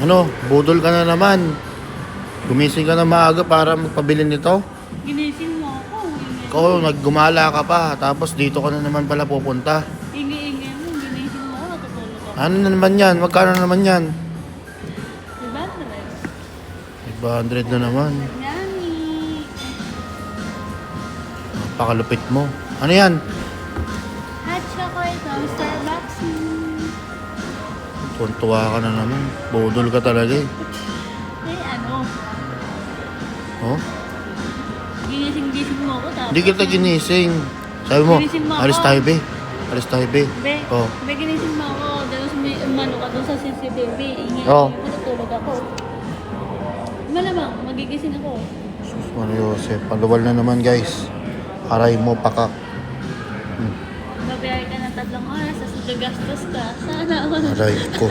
Ano, budol ka na naman. Gumising ka na maaga para magpabili nito. Ginising mo ako. Ikaw, naggumala ka pa. Tapos dito ka na naman pala pupunta. Ingi-ingi mo. Ginising mo ako. Natutulog ako. Ano na naman yan? Magkano na naman yan? Diba? 500 na naman. Nani. Napakalupit mo. Ano yan? Hot chocolate from Starbucks. Tuntua ka na naman. Budol ka talaga eh. Eh, ano? Oh? Ginising-gising mo ako. Tapos, Hindi kita ginising. Sabi mo, Ginising mo alis ako. tayo be. Alis tayo be. Be, Oh. be, ginising mo ako. Dahil may umano ka doon sa CCTV. Ingay Oh. mo, natutulog ako. Malamang, magigising ako. Sus, Mano Joseph. Paluwal na naman guys. Aray mo, pakak. Babayay ka ng 3 oras, tapos gagastos ka. Sana ako. Aray ko.